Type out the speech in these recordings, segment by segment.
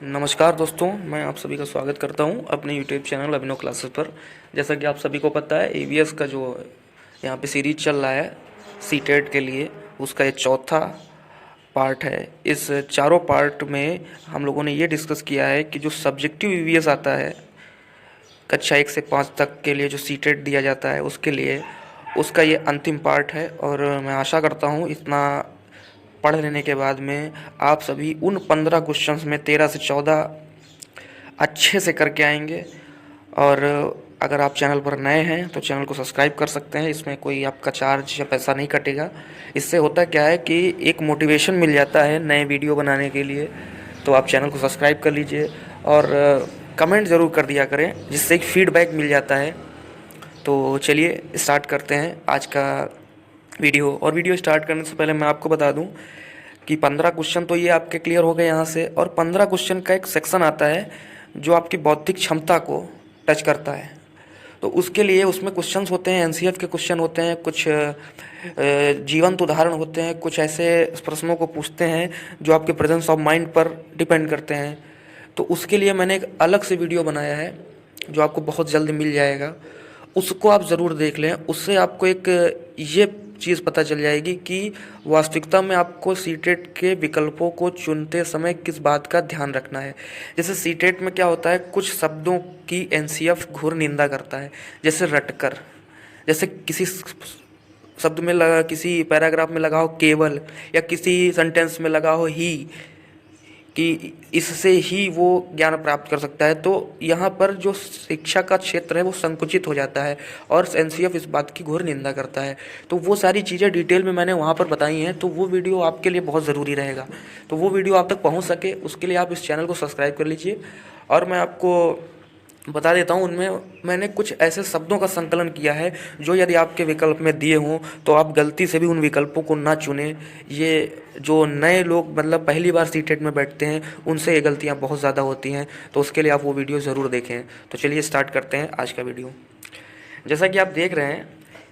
नमस्कार दोस्तों, मैं आप सभी का स्वागत करता हूं अपने यूट्यूब चैनल अभिनव क्लासेस पर। जैसा कि आप सभी को पता है, एवीएस का जो यहाँ पे सीरीज चल रहा है सीटेट के लिए, उसका ये चौथा पार्ट है। इस चारों पार्ट में हम लोगों ने ये डिस्कस किया है कि जो सब्जेक्टिव ईवीएस आता है कक्षा 1 से 5 तक के लिए, जो सीटेट दिया जाता है उसके लिए, उसका ये अंतिम पार्ट है। और मैं आशा करता हूँ इतना पढ़ लेने के बाद में आप सभी उन 15 क्वेश्चंस में 13 से 14 अच्छे से करके आएंगे। और अगर आप चैनल पर नए हैं तो चैनल को सब्सक्राइब कर सकते हैं, इसमें कोई आपका चार्ज या पैसा नहीं कटेगा। इससे होता क्या है कि एक मोटिवेशन मिल जाता है नए वीडियो बनाने के लिए। तो आप चैनल को सब्सक्राइब कर लीजिए और कमेंट ज़रूर कर दिया करें, जिससे एक फीडबैक मिल जाता है। तो चलिए स्टार्ट करते हैं आज का वीडियो। और वीडियो स्टार्ट करने से पहले मैं आपको बता दूं कि 15 क्वेश्चन तो ये आपके क्लियर हो गए यहाँ से, और 15 क्वेश्चन का एक सेक्शन आता है जो आपकी बौद्धिक क्षमता को टच करता है। तो उसके लिए उसमें क्वेश्चंस होते हैं, एनसीएफ के क्वेश्चन होते हैं, कुछ जीवंत उदाहरण होते हैं, कुछ ऐसे प्रश्नों को पूछते हैं जो आपके प्रेजेंस ऑफ माइंड पर डिपेंड करते हैं। तो उसके लिए मैंने एक अलग से वीडियो बनाया है जो आपको बहुत जल्द मिल जाएगा, उसको आप ज़रूर देख लें। उससे आपको एक ये चीज़ पता चल जाएगी कि वास्तविकता में आपको सीटेट के विकल्पों को चुनते समय किस बात का ध्यान रखना है। जैसे सीटेट में क्या होता है, कुछ शब्दों की एनसीएफ घोर निंदा करता है, जैसे रटकर, जैसे किसी शब्द में लगा, किसी पैराग्राफ में लगा हो केवल, या किसी सेंटेंस में लगा हो ही, कि इससे ही वो ज्ञान प्राप्त कर सकता है। तो यहाँ पर जो शिक्षा का क्षेत्र है वो संकुचित हो जाता है, और एनसीएफ इस बात की घोर निंदा करता है। तो वो सारी चीज़ें डिटेल में मैंने वहाँ पर बताई हैं, तो वो वीडियो आपके लिए बहुत ज़रूरी रहेगा। तो वो वीडियो आप तक पहुँच सके उसके लिए आप इस चैनल को सब्सक्राइब कर लीजिए। और मैं आपको बता देता हूँ, उनमें मैंने कुछ ऐसे शब्दों का संकलन किया है जो यदि आपके विकल्प में दिए हों तो आप गलती से भी उन विकल्पों को ना चुनें। ये जो नए लोग मतलब पहली बार सीटेट में बैठते हैं उनसे ये गलतियाँ बहुत ज़्यादा होती हैं, तो उसके लिए आप वो वीडियो ज़रूर देखें। तो चलिए स्टार्ट करते हैं आज का वीडियो। जैसा कि आप देख रहे हैं,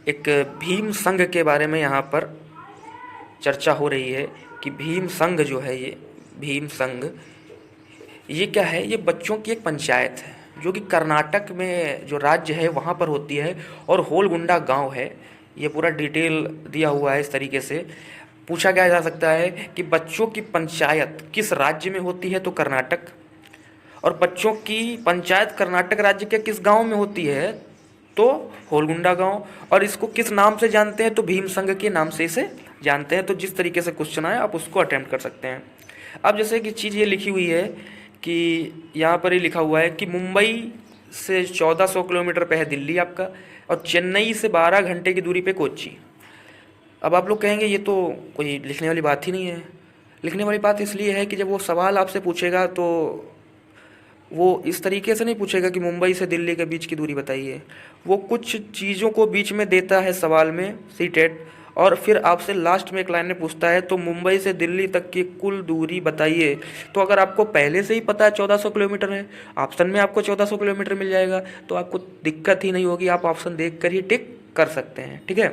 एक भीम संघ के बारे में यहाँ पर चर्चा हो रही है कि भीम संघ जो है, ये भीम संघ ये क्या है। ये बच्चों की एक पंचायत है जो कि कर्नाटक में जो राज्य है वहाँ पर होती है, और होलगुंडा गांव है। ये पूरा डिटेल दिया हुआ है। इस तरीके से पूछा क्या जा सकता है कि बच्चों की पंचायत किस राज्य में होती है, तो कर्नाटक। और बच्चों की पंचायत कर्नाटक राज्य के किस गांव में होती है, तो होलगुंडा गांव। और इसको किस नाम से जानते हैं, तो भीम संघ के नाम से इसे जानते हैं। तो जिस तरीके से क्वेश्चन आए आप उसको अटेम्प्ट कर सकते हैं। अब जैसे कि चीज़ ये लिखी हुई है कि यहाँ पर ही लिखा हुआ है कि मुंबई से 1400 किलोमीटर पे है दिल्ली आपका, और चेन्नई से 12 घंटे की दूरी पे कोच्चि। अब आप लोग कहेंगे ये तो कोई लिखने वाली बात ही नहीं है। लिखने वाली बात इसलिए है कि जब वो सवाल आपसे पूछेगा तो वो इस तरीके से नहीं पूछेगा कि मुंबई से दिल्ली के बीच की दूरी बताइए। वो कुछ चीज़ों को बीच में देता है सवाल में सीटेट, और फिर आपसे लास्ट में एक लाइन में पूछता है तो मुंबई से दिल्ली तक की कुल दूरी बताइए। तो अगर आपको पहले से ही पता है 1400 किलोमीटर है, ऑप्शन में आपको 1400 किलोमीटर मिल जाएगा, तो आपको दिक्कत ही नहीं होगी, आप ऑप्शन देख कर ही टिक कर सकते हैं। ठीक है।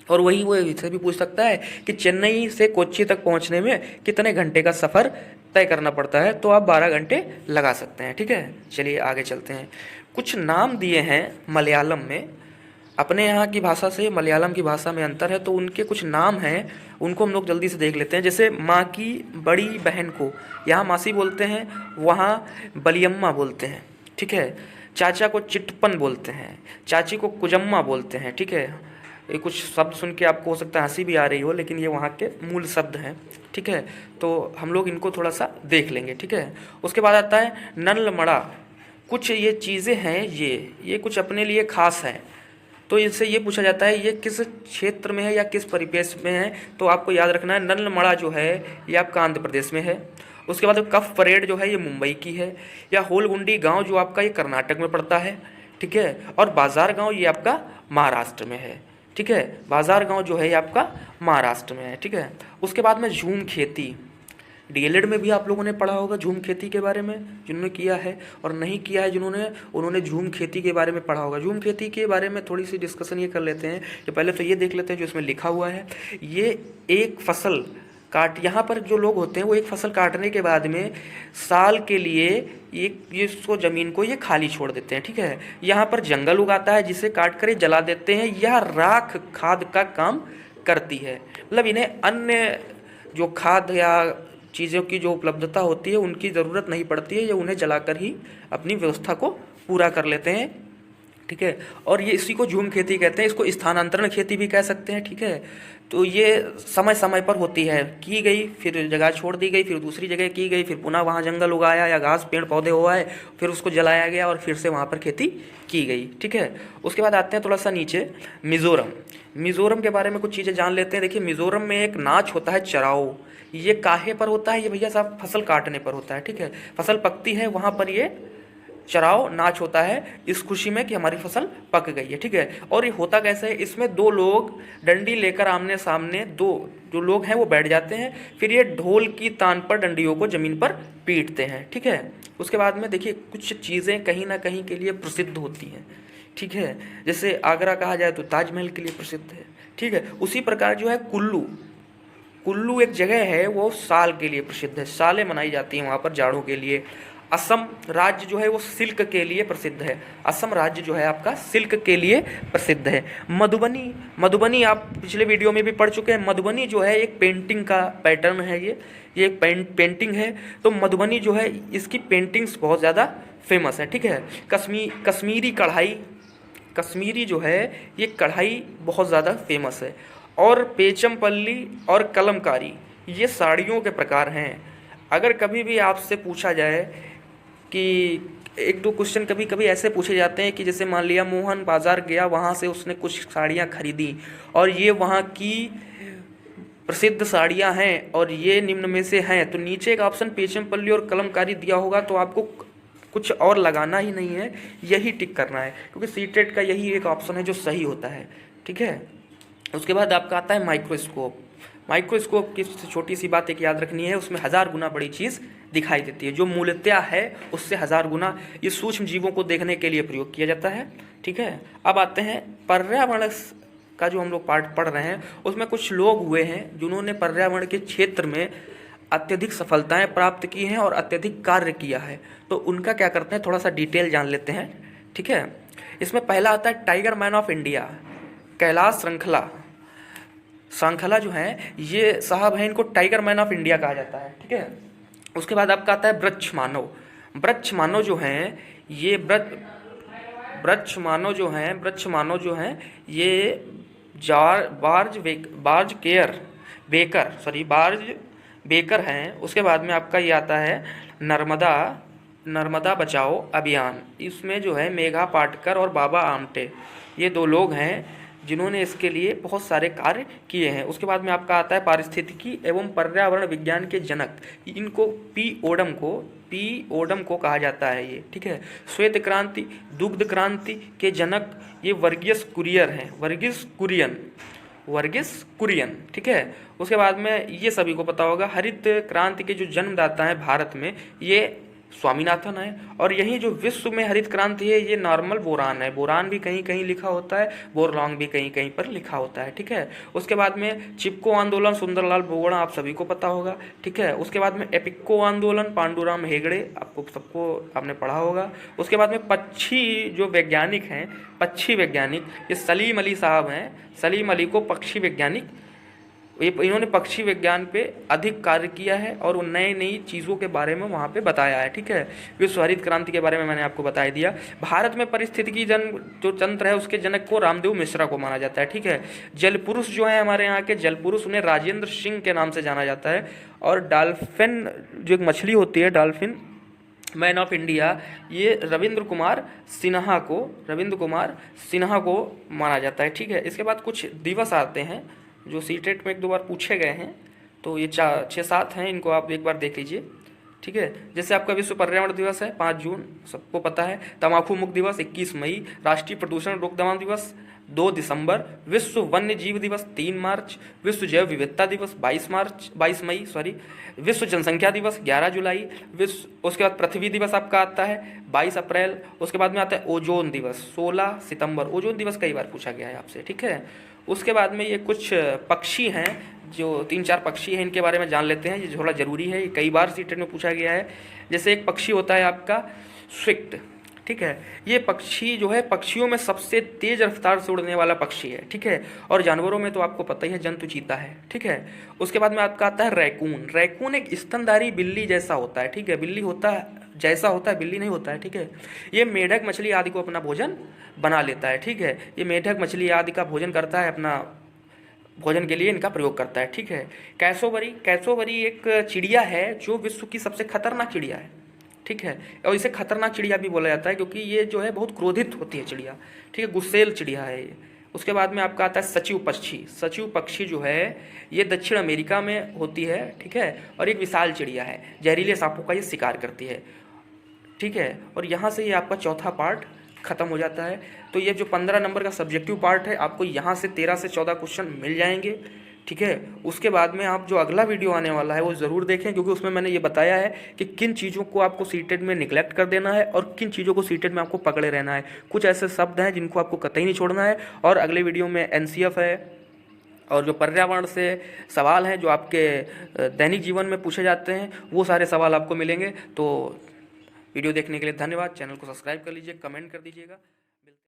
और वही वो इससे भी पूछ सकता है कि चेन्नई से कोच्चि तक पहुंचने में कितने घंटे का सफ़र तय करना पड़ता है, तो आप 12 घंटे लगा सकते हैं। ठीक है। चलिए आगे चलते हैं। कुछ नाम दिए हैं मलयालम में, अपने यहाँ की भाषा से मलयालम की भाषा में अंतर है, तो उनके कुछ नाम हैं, उनको हम लोग जल्दी से देख लेते हैं। जैसे माँ की बड़ी बहन को यहाँ मासी बोलते हैं, वहाँ बलियम्मा बोलते हैं। ठीक है। चाचा को चिटपन बोलते हैं, चाची को कुजम्मा बोलते हैं। ठीक है। ये कुछ शब्द सुन के आपको हो सकता है हंसी भी आ रही हो, लेकिन ये वहाँ के मूल शब्द हैं। ठीक है। तो हम लोग इनको थोड़ा सा देख लेंगे। ठीक है। उसके बाद आता है नलमड़ा। कुछ ये चीज़ें हैं, ये कुछ अपने लिए खास हैं, तो इससे ये पूछा जाता है ये किस क्षेत्र में है या किस परिपेश में है। तो आपको याद रखना है नलमड़ा जो है ये आपका आंध्र प्रदेश में है। उसके बाद कफ परेड जो है ये मुंबई की है, या होलगुंडी गांव जो आपका ये कर्नाटक में पड़ता है। ठीक है। और बाजार गांव ये आपका महाराष्ट्र में है। ठीक है। बाजार गांव जो है ये आपका महाराष्ट्र में है। ठीक है। उसके बाद में झूम खेती, डीएलएड में भी आप लोगों ने पढ़ा होगा झूम खेती के बारे में, जिन्होंने किया है, और नहीं किया है जिन्होंने, उन्होंने झूम खेती के बारे में पढ़ा होगा। झूम खेती के बारे में थोड़ी सी डिस्कशन ये कर लेते हैं कि पहले तो ये देख लेते हैं जो इसमें लिखा हुआ है। ये एक फसल यहाँ पर जो लोग होते हैं वो एक फसल काटने के बाद में साल के लिए एक ये इसको ज़मीन को ये खाली छोड़ देते हैं, ठीक है। यहाँ पर जंगल उगाता है जिसे काट कर ये जला देते हैं। यह राख खाद का काम करती है, मतलब इन्हें अन्य जो खाद या चीज़ों की जो उपलब्धता होती है उनकी ज़रूरत नहीं पड़ती है, ये उन्हें जलाकर ही अपनी व्यवस्था को पूरा कर लेते हैं, ठीक है। और ये इसी को झूम खेती कहते हैं, इसको स्थानांतरण खेती भी कह सकते हैं, ठीक है। तो ये समय समय पर होती है, की गई फिर जगह छोड़ दी गई, फिर दूसरी जगह की गई, फिर पुनः वहाँ जंगल उगाया या घास पेड़ पौधे हुआ है, फिर उसको जलाया गया और फिर से वहाँ पर खेती की गई, ठीक है। उसके बाद आते हैं थोड़ा सा नीचे, मिज़ोरम। मिज़ोरम के बारे में कुछ चीज़ें जान लेते हैं। देखिए, मिज़ोरम में एक नाच होता है चराओ। ये काहे पर होता है? ये भैया साहब फसल काटने पर होता है, ठीक है। फसल पकती है, वहाँ पर ये चराओ नाच होता है इस खुशी में कि हमारी फसल पक गई है, ठीक है। और ये होता कैसे है? इसमें दो लोग डंडी लेकर आमने सामने, दो जो लोग हैं वो बैठ जाते हैं, फिर ये ढोल की तान पर डंडियों को ज़मीन पर पीटते हैं, ठीक है। उसके बाद में देखिए, कुछ चीज़ें कहीं ना कहीं के लिए प्रसिद्ध होती हैं, ठीक है। जैसे आगरा कहा जाए तो ताजमहल के लिए प्रसिद्ध है, ठीक है। उसी प्रकार जो है कुल्लू, कुल्लू एक जगह है वो साल के लिए प्रसिद्ध है, सालें मनाई जाती हैं वहाँ पर जाड़ों के लिए। असम राज्य जो है वो सिल्क के लिए प्रसिद्ध है, असम राज्य जो है आपका सिल्क के लिए प्रसिद्ध है। मधुबनी, मधुबनी आप पिछले वीडियो में भी पढ़ चुके हैं। मधुबनी जो है एक पेंटिंग का पैटर्न है, ये एक पेंटिंग है। तो मधुबनी जो है इसकी पेंटिंग्स बहुत ज़्यादा फेमस है, ठीक है। कश्मीरी कढ़ाई, कश्मीरी जो है ये कढ़ाई बहुत ज़्यादा फेमस है। और पेचमपल्ली और कलमकारी ये साड़ियों के प्रकार हैं। अगर कभी भी आपसे पूछा जाए कि एक दो क्वेश्चन कभी कभी ऐसे पूछे जाते हैं कि जैसे मान लिया मोहन बाज़ार गया, वहाँ से उसने कुछ साड़ियाँ खरीदी और ये वहाँ की प्रसिद्ध साड़ियाँ हैं और ये निम्न में से हैं, तो नीचे एक ऑप्शन पेचमपल्ली और कलमकारी दिया होगा, तो आपको कुछ और लगाना ही नहीं है, यही टिक करना है, क्योंकि सीटेट का यही एक ऑप्शन है जो सही होता है, ठीक है। उसके बाद आपका आता है माइक्रोस्कोप। माइक्रोस्कोप की छोटी सी बात एक याद रखनी है, उसमें 1000 गुना बड़ी चीज़ दिखाई देती है, जो मूलतया है उससे 1000 गुना ये सूक्ष्म जीवों को देखने के लिए प्रयोग किया जाता है, ठीक है। अब आते हैं पर्यावरण का जो हम लोग पार्ट पढ़ रहे हैं, उसमें कुछ लोग हुए हैं जिन्होंने पर्यावरण के क्षेत्र में अत्यधिक सफलताएं प्राप्त की हैं और अत्यधिक कार्य किया है। तो उनका क्या करते हैं, थोड़ा सा डिटेल जान लेते हैं, ठीक है। इसमें पहला आता है tiger man of India, Kailash श्रृंखला जो है ये साहब हैं, इनको टाइगर मैन ऑफ इंडिया कहा जाता है, ठीक है। उसके बाद आपका आता है वृक्ष मानव। वृक्ष मानव जो हैं ये वृक्ष मानव जो हैं ये बार्ज बेकर हैं। उसके बाद में आपका ये आता है नर्मदा बचाओ अभियान। इसमें जो है मेघा पाटकर और बाबा आमटे, ये दो लोग हैं जिन्होंने इसके लिए बहुत सारे कार्य किए हैं। उसके बाद में आपका आता है पारिस्थितिकी एवं पर्यावरण विज्ञान के जनक, इनको पी ओडम को कहा जाता है ये, ठीक है। श्वेत क्रांति, दुग्ध क्रांति के जनक ये वर्गीस कुरियन, ठीक है। उसके बाद में ये सभी को पता होगा, हरित क्रांति के जो जन्मदाता हैं भारत में ये स्वामीनाथन है। और यही जो विश्व में हरित क्रांति है ये नॉर्मल बोरान है, बोरान भी कहीं कहीं लिखा होता है, बोरलॉन्ग भी कहीं कहीं पर लिखा होता है, ठीक है। उसके बाद में चिपको आंदोलन सुंदरलाल बोगड़ा आप सभी को पता होगा, ठीक है। उसके बाद में एपिको आंदोलन पांडुराम हेगड़े, आपने पढ़ा होगा। उसके बाद में पक्षी वैज्ञानिक ये सलीम अली साहब हैं, सलीम अली को पक्षी वैज्ञानिक, इन्होंने पक्षी विज्ञान पे अधिक कार्य किया है और नई नई चीज़ों के बारे में वहाँ पे बताया है, ठीक है। विश्व हरित क्रांति के बारे में मैंने आपको बता दिया। भारत में पारिस्थितिकी जो तंत्र है उसके जनक को रामदेव मिश्रा को माना जाता है, ठीक है। जल पुरुष जो है हमारे यहाँ के जल पुरुष, उन्हें राजेंद्र सिंह के नाम से जाना जाता है। और डॉल्फिन जो एक मछली होती है, डॉल्फिन मैन ऑफ इंडिया, ये रविंद्र कुमार सिन्हा को माना जाता है, ठीक है। इसके बाद कुछ दिवस आते हैं जो सीटेट में 1-2 बार पूछे गए हैं, तो ये 6-7 हैं, इनको आप एक बार देख लीजिए, ठीक है। जैसे आपका विश्व पर्यावरण दिवस है 5 जून, सबको पता है। तम्बाकू मुक्त दिवस 21 मई, राष्ट्रीय प्रदूषण रोकथाम दिवस 2 दिसंबर, विश्व वन्य जीव दिवस 3 मार्च, विश्व जैव विविधता दिवस 22 मई, विश्व जनसंख्या दिवस 11 जुलाई, उसके बाद पृथ्वी दिवस आपका आता है 22 अप्रैल। उसके बाद में आता है ओजोन दिवस 16 सितंबर। ओजोन दिवस कई बार पूछा गया है आपसे, ठीक है। उसके बाद में ये कुछ पक्षी हैं जो 3-4 पक्षी हैं इनके बारे में जान लेते हैं, ये थोड़ा ज़रूरी है, ये कई बार सीटेट में पूछा गया है। जैसे एक पक्षी होता है आपका स्विफ्ट, ठीक है, ये पक्षी जो है पक्षियों में सबसे तेज रफ्तार से उड़ने वाला पक्षी है, ठीक है। और जानवरों में तो आपको पता ही है, जंतु चीता है, ठीक है। उसके बाद में आपका आता है रैकून। रैकून एक स्तनधारी बिल्ली जैसा होता है, ठीक है, बिल्ली होता है जैसा होता है, बिल्ली नहीं होता है, ठीक है। ये मेढक मछली आदि को अपना भोजन बना लेता है, ठीक है। ये मेढक मछली आदि का भोजन करता है, अपना भोजन के लिए इनका प्रयोग करता है, ठीक है। कैसोवरी, कैसोवरी एक चिड़िया है जो विश्व की सबसे खतरनाक चिड़िया है, ठीक है। और इसे खतरनाक चिड़िया भी बोला जाता है क्योंकि ये जो है बहुत क्रोधित होती है चिड़िया, ठीक है, गुस्सेल चिड़िया है ये। उसके बाद में आपका आता है सचिव पक्षी। सचिव पक्षी जो है ये दक्षिण अमेरिका में होती है, ठीक है, और एक विशाल चिड़िया है, जहरीले सांपों का ये शिकार करती है, ठीक है। और यहाँ से ये आपका चौथा पार्ट खत्म हो जाता है। तो ये जो 15 नंबर का सब्जेक्टिव पार्ट है, आपको यहाँ से 13 से 14 क्वेश्चन मिल जाएंगे, ठीक है। उसके बाद में आप जो अगला वीडियो आने वाला है वो ज़रूर देखें, क्योंकि उसमें मैंने ये बताया है कि किन चीज़ों को आपको सीटेट में निगलेक्ट कर देना है और किन चीज़ों को सीटेट में आपको पकड़े रहना है। कुछ ऐसे शब्द हैं जिनको आपको कतई नहीं छोड़ना है। और अगले वीडियो में एनसीएफ है और जो पर्यावरण से सवाल हैं जो आपके दैनिक जीवन में पूछे जाते हैं, वो सारे सवाल आपको मिलेंगे। तो वीडियो देखने के लिए धन्यवाद। चैनल को सब्सक्राइब कर लीजिए, कमेंट कर दीजिएगा।